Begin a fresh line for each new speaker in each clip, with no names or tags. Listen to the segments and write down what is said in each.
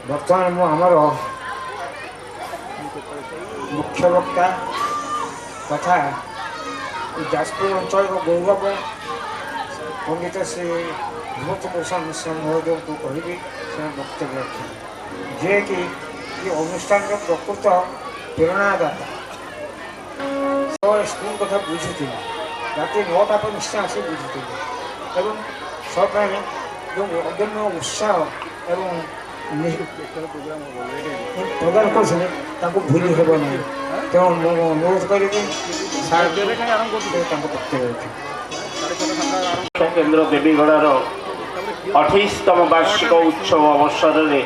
बर्तमान आमर मुख्य वक्ता तथा जाजपुर अंचल गौरव पंडित श्री विभूति प्रसाद मिश्र महोदय को कहि से वक्तव्य रखे जे कि ये अनुष्ठान प्रकृत प्रेरणादाता स्कूल कथा बुझी रात 9टा पर निश्चय आसी बुझी एवं सब जो अदम्य उत्साह एवं प्रदान कर भूली हेब ना तेणु अनुरोध करी
केन्द्र देवीगढ़ 28तम वार्षिक उत्सव अवसर में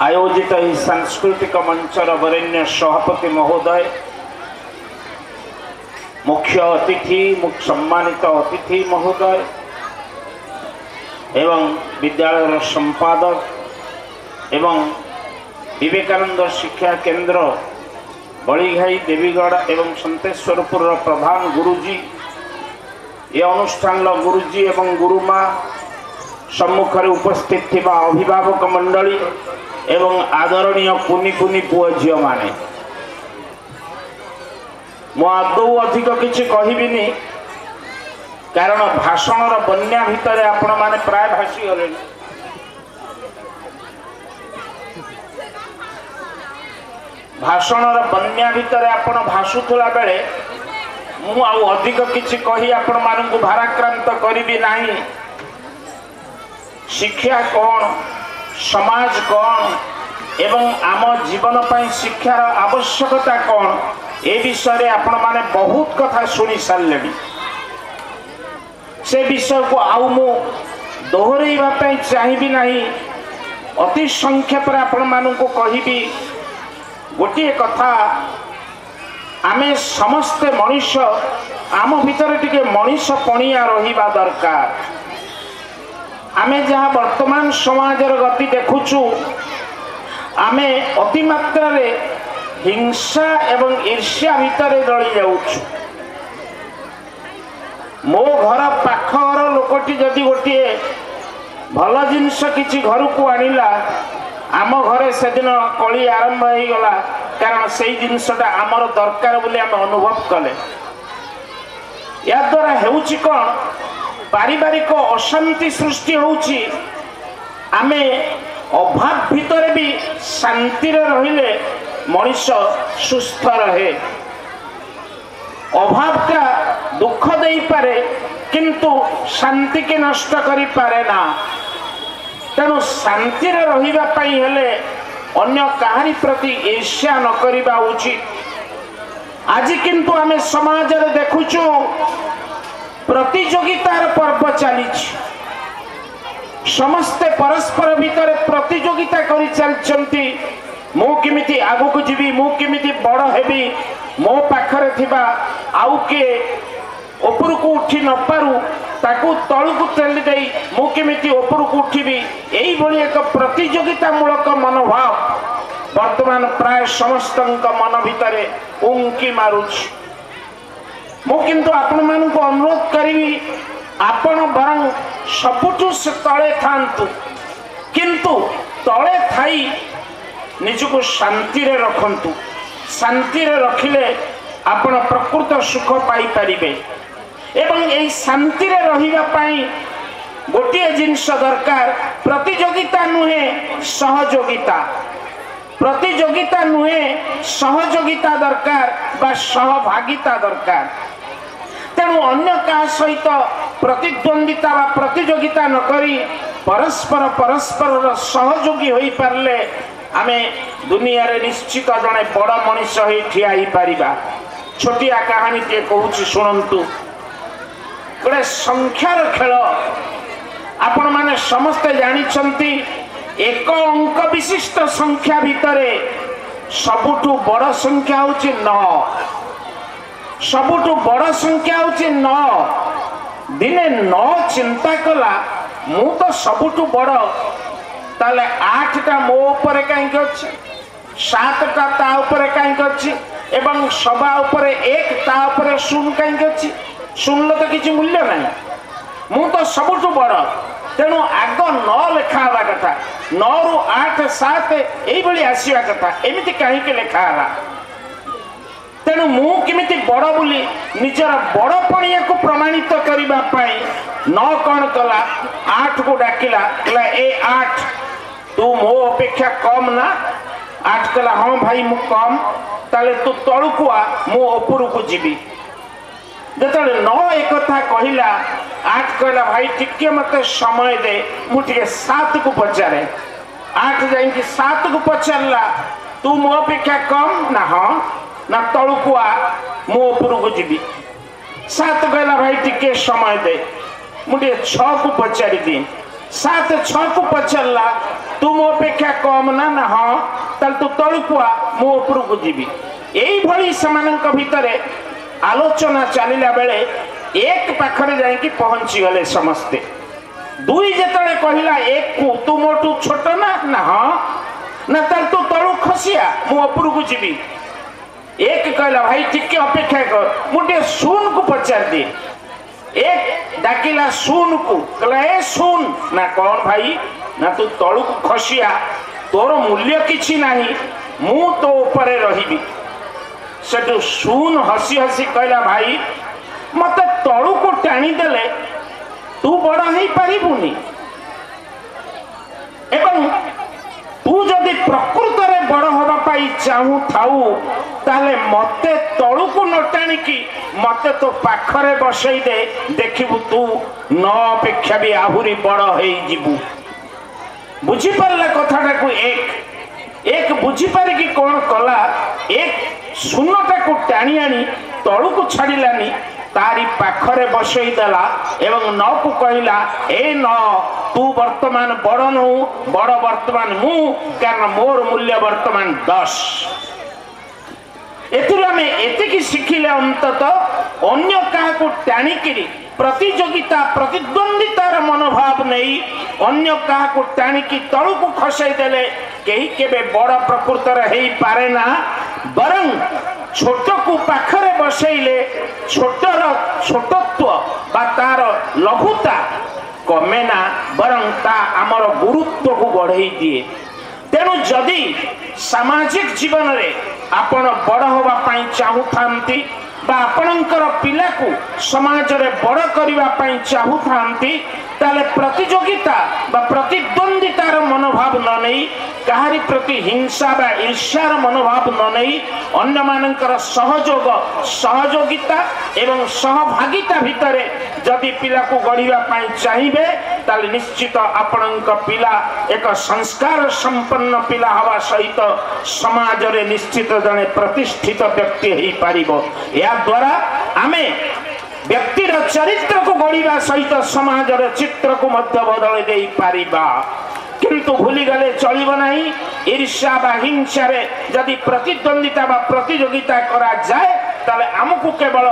आयोजित ही सांस्कृतिक मंचर वरेण्य सभापति महोदय मुख्य अतिथि सम्मानित अतिथि महोदय एवं विद्यालय संपादक एवं विवेकानंद शिक्षा केन्द्र बड़ीघाई देवीगढ़ एवं संतेश्वरपुर प्रधान गुरुजी ये अनुष्ठान गुरुजी एवं गुरुमा सम्मुख उपस्थित थिबा अभिभावक मंडली एवं आदरणीय कुनी कुनी पुओ झील माने मु आदौ अधिक किछि कहिबिनी कारण भाषणर बन्या भितर आपण माने प्राय भाषी गले भाषणर बन्या भितर आपण भाषुथला बेले मु आउ अधिक किछि कहि आपण मानकु भाराक्रांत करिबि नाही। शिक्षा कौन समाज कौन एवं आम जीवन पाई शिक्षार आवश्यकता कौन ए विषय आपण माने बहुत कथा सुनी सारे से विषय को आउ मु दोहरैबा पई चाहिबी नाही। अति संक्षेप आपण मानकु कहिबी गोटे कथा आमे समस्ते मनुष्य आम भीतर टिके मनुष्य पणिया रहिबा दरकार। आमे जहाँ वर्तमान समाजर गति देखुचु आमे अतिमात्रा रे हिंसा एवं ईर्ष्या भितर जली जाउछु। मो घर पाखर लोकटी जदि गोटे भल जिनस किछि घर को आनिला आम घरे से दिन कली आरंभ हो गला कारण से जिनसटा आमर दरकार बोली आम अनुभव कले। या द्वारा हेउछि कोन पारिवारिक अशांति सृष्टि होउछि। आमे अभाव भितर भी शांति रहिले मनुष्य सुस्थ रहे। अभावटा दुख देई पारे किंतु शांति के नष्ट करि पारे ना। तेणु शांति रहिबा पई हेले अन्य काहारी प्रति ईर्ष्या न करिबा उचित। आज किंतु आमे समाज रे देखुछु प्रतियोगितार पर्व चली समस्ते परस्पर भितर प्रतियोगिता करि चलचंती। मु किमिति आगु को जीवी मु किमिति बड़ हेबी मो पाखरे थिबा आउ के ऊपर को उठी न पारू ताकू तळु को तेली देई मु किमिति ऊपर को उठीबी एई भली एक प्रतियोगिता मूलक मनोभाव वर्तमान प्राय समस्तक मन भितरे उंकी मारुछि। मु किंतु आपण मानू को अनुरोध करी आपण बरं सबुठु से तले थांतु किंतु तले थाई निजको शांति रे रखंतु। शांति रे रखिले आपण प्रकृत सुख पाई परिबे एवं एई शांति रे रहिबा पाई गोटे जिनस दरकार प्रतियोगिता नुहे सहयोगिता। प्रतियोगिता नुहे सहयोगिता दरकार बा सहभागिता दरकार। तेणु अन्य का सहित प्रतिद्वंदिता व प्रतियोगिता न करी परस्पर परस्पर सहयोगी होई पारले आमे दुनिया रे निश्चित जने बड़ मनुष्य होई ठिया ही पारिबा। छोटिया कहानी के कहूची सुनंतु। गोटे संख्यार खेल आपण माने समस्ते जानिछंती। एक अंक विशिष्ट संख्या भितरे सबुठु बड़ संख्या होची 9। सबुठु बड़ संख्या होची 9। दिने 9 चिंता कला मु तो सबुठु बड़ ताले 8टा मो ऊपर काई अछि 7टा ता ऊपर काई अछि एवं सभा ऊपर 1 ता ऊपर 0 काई अछि। 0 तो किछि मूल्य नाही। मु तो सबुठु बड़ तेणु आग 9 लेखा हवा कथा 9 रु 8 7 यही आसवा कथा एमती कहीं लेखाला तेणु मु किमिति बड़ बोली निजर बड़पणिया को प्रमाणित करने 9 कौन कला 8 को डाकिला कहला ए 8 तू मो अपेक्षा कम ना 8 कहला हाँ भाई मु कम ताले तू तलू को आ मु ऊपर को जीवी जो 9 एक कथा कहला 8 कहला भाई टिके मते समय दे मुझे 7 को पचारे 8 जाइए 7 को पचारला तू मो अपेक्षा कम ना हाँ ना तलू को आ मु ऊपर को जीवी 7 कहला भाई टिके समय दे मुझे 6 को पचारि दी 7 6 को पचारला तू मो अपेक्षा कम ना ना हाँ ताल तू तलू को आ मु ऊपर को जीवी यही भली समानक भितरे आलोचना चलिला बेले एक पाखरे जाइकी पहुंची गले समस्ते 2 जेतले कहिला एक को तू मोटू छोट ना हाँ ना ताल तू तलू खसिया मु ऊपर को जीवी एक कहला भाई टिके अपेक्षा कर मुझे सुन को पचार दी एक डाकिला सुन को कहला ए सुन ना कौन भाई ना तू तलू को खसिया तोर मूल्य किछि नाही मु तो ऊपर रहिबी से सुन हसी हसी कहला भाई मत तलू को टाणी देले तू बड़ हो पारिबुनी एवं तू जदि प्रकृत में बड़ हवा पाई चाहू थाऊ ताले मते तलू को न टाणिकी मते तो पाखरे बसई दे देखिबू तू न अपेक्षा भी आहुरी बड़ हो जीवू बुझी पारला कथाटा को एक बुझी पारे कि कौन कला एक शून्यता को टाणी आनी तलू को छाड़िलानी तारी पाखरे बसई देला एवं 9 को कहला ए 9 तू वर्तमान बड़ नु बड़ वर्तमान मु कारण मोर मूल्य वर्तमान 10 एथुर एतिकी शिखिले अंतत अन्य क्या टाणिकी प्रतियोगिता प्रतिद्वंदितार मनोभाव नहीं अन्य क्या टाणिकी तलू को खसई देले कहीं केबे बड़ प्रकृतर हो पारे ना बरं छोट को पाखरे बसैले छोटर छोटत्व बा तार लघुता कमे ना बरं ता आमर गुरुत्व को बढ़ई दिए तेणु जदि सामाजिक जीवन रे आपण बड़ हवा पाई चाहू थांती बा आपणकर पिला को समाज रे बड़ करिवा पाई चाहू थांती ताले प्रतियोगिता बा प्रतिद्वंदितार मनोभाव न नहीं कहारी प्रति हिंसा बा ईर्ष्यार मनोभाव न नहीं अन्य मानकर सहयोग सहयोगिता एवं सहभागिता भितरे जदि पिला को गढ़िवा पाई चाहिए ताले निश्चित आपणक पिला एक संस्कार संपन्न पिला हवा सहित समाज रे निश्चित जने प्रतिष्ठित व्यक्ति हो पारिबो या द्वारा आमे व्यक्तिर चरित्र को गढ़िवा सहित समाज चित्र को मध्य बदल दे पारिबा किंतु भूली गले चलिब नहीं ईर्ष्या बा हिंसा जदि प्रतिद्वंदिता बा प्रतियोगिता करा जाए ताले आमको केवल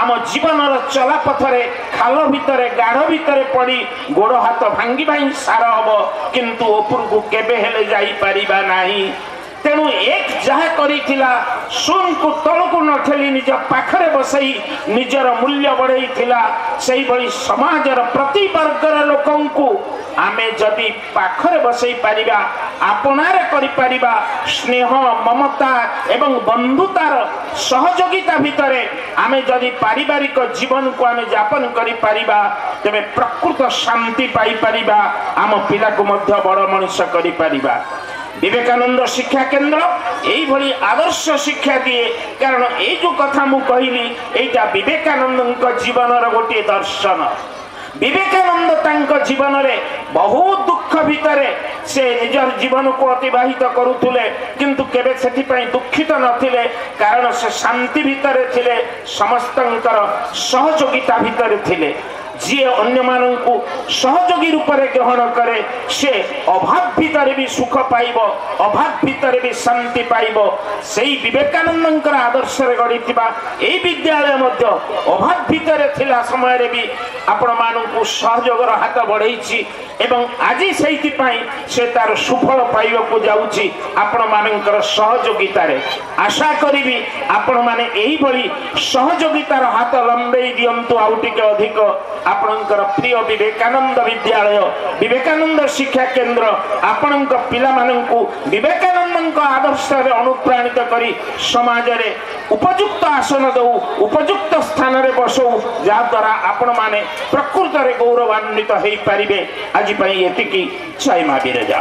आम जीवन चला पथरे खाल भितरे गाढ़ भितरे पड़ी गोड़ हाथ भांगी भाई सार हम किंतु ऊपर को केबे हेले जाई पारिबा नहीं तेणु एक जहा करिथिला सुन को तल को न ठेली निज पाखरे बसई निजर मूल्य बढ़ई थिला सेही बड़ी समाजर प्रति वर्गर लोकन को आमे जदि पाखरे बसई पारिबा आपनार करि पारिबा स्नेह ममता एवं बंधुतार सहयोगिता भितरे आमे जदि पारिवारिक जीवन को आमे यापन करि पारिबा तबे प्रकृत शांति पाई पारिबा आम पिला को मध्य बड़ मनुष्य करि पारिबा विवेकानंद शिक्षा केंद्र यही भली आदर्श शिक्षा दिए कारण ये जो कथा मु कहली एटा विवेकानंद जीवन गोटे दर्शन विवेकानंद तांको जीवन रे बहुत दुख भितरे से निजर जीवन को अतिबाहित करुले किंतु केबे सेठी पई दुखित नथिले कारण से शांति भितरे थिले समस्तंकर सहयोगिता भितरे थिले जी अन्य मानन को सहयोगी रूप में ग्रहण करे से अभाव भीतर भी सुख पाइब अभाव भीतर भी शांति पाइब सेही विवेकानंद आदर्श रे गढ़ी यही विद्यालय मध्य अभाव भीतर थिला समय रे भी आपण मानन को सहयोग हाथ बढ़ई एवं आज से तार सुफल पाइबा को जाउची आपण मानकर सहयोगिता रे आशा करी आपण माने यही भली सहयोगितार हाथ लंबई दियंतु आउ टिके अधिक ଆପଣଙ୍କର ପ୍ରିୟ ବିବେକାନନ୍ଦ ବିଦ୍ୟାଳୟ ବିବେକାନନ୍ଦ ଶିକ୍ଷା କେନ୍ଦ୍ର ଆପଣଙ୍କ ପିଲାମାନଙ୍କୁ ବିବେକାନନ୍ଦଙ୍କ ଆଦର୍ଶରେ ଅନୁପ୍ରାଣିତ କରି ସମାଜରେ ଉପଯୁକ୍ତ ଆସନ ଦେଉ ଉପଯୁକ୍ତ ସ୍ଥାନରେ ବସଉ ଯାହାଦ୍ୱାରା ଆପଣମାନେ ପ୍ରକୃତରେ ଗୌରବାନ୍ୱିତ ହେଇପାରିବେ। ଆଜି ପାଇଁ ଏତିକି। ଜୟ ମା ବିରଜା।